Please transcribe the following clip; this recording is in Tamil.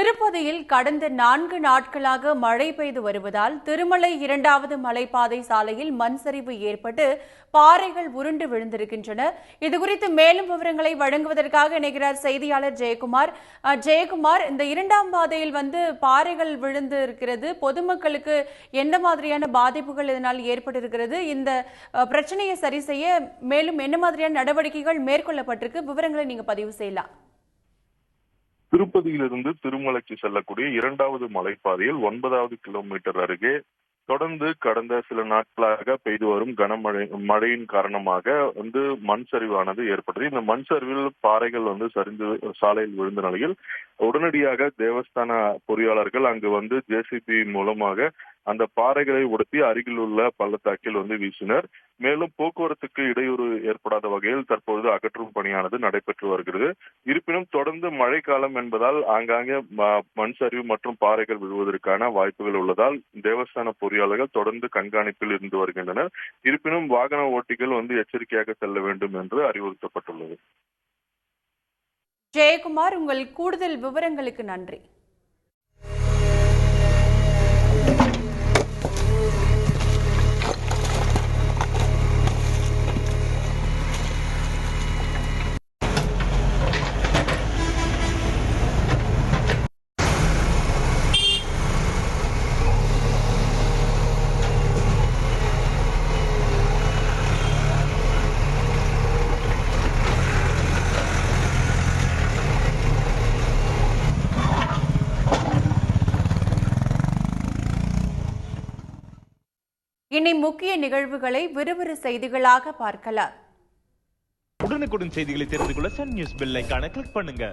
திருப்பதியில் கடந்த 4 நாட்களாக மழை பெய்து வருவதால் திருமலை 2வது மலைப்பாதை சாலையில் மண் சரிவு ஏற்பட்டு பாறைகள் உருண்டு விழுந்திருக்கின்றன. இதுகுறித்து மேலும் விவரங்களை வழங்குவதற்காக இணைகிறார் செய்தியாளர் ஜெயக்குமார். ஜெயக்குமார், இந்த 2ஆம் பாதையில் பாறைகள் விழுந்து இருக்கிறது. பொதுமக்களுக்கு எந்த மாதிரியான பாதிப்புகள் இதனால் ஏற்பட்டிருக்கிறது? இந்த பிரச்சனையை சரி செய்ய மேலும் என்ன மாதிரியான நடவடிக்கைகள் மேற்கொள்ளப்பட்டிருக்கு? விவரங்களை நீங்க பதிவு செய்யலாம். திருப்பதியிலிருந்து திருமலைக்கு செல்லக்கூடிய 2வது மலைப்பாதையில் 9வது கிலோமீட்டர் அருகே தொடர்ந்து கடந்த சில நாட்களாக பெய்து வரும் மழையின் காரணமாக மண் சரிவானது ஏற்பட்டது. இந்த மண் சரிவில் பாறைகள் சரிந்து சாலையில் விழுந்த நிலையில் உடனடியாக தேவஸ்தான பொறியாளர்கள் அங்கு ஜேசிபி மூலமாக அந்த பாறைகளை உடைத்து அருகில் உள்ள பள்ளத்தாக்கில் வீசினர். மேலும் போக்குவரத்துக்கு இடையூறு ஏற்படாத வகையில் தற்பொழுது அகற்றும் பணியானது நடைபெற்று வருகிறது. இருப்பினும் தொடர்ந்து மழைக்காலம் என்பதால் ஆங்காங்கே மண் சரிவு மற்றும் பாறைகள் விழுவதற்கான வாய்ப்புகள் உள்ளதால் தேவஸ்தான பொறியாளர்கள் தொடர்ந்து கண்காணிப்பில் இருந்து வருகின்றனர். இருப்பினும் வாகன ஓட்டிகள் எச்சரிக்கையாக செல்ல வேண்டும் என்று அறிவுறுத்தப்பட்டுள்ளது. ஜெயக்குமார், உங்கள் கூடுதல் விவரங்களுக்கு நன்றி. இனி முக்கிய நிகழ்வுகளை விறுவிறு செய்திகளாக பார்க்கலாம். உடனுக்குடன் செய்திகளை தெரிந்து கொள்ள சன் நியூஸ் பெல் ஐகானை கிளிக் பண்ணுங்க.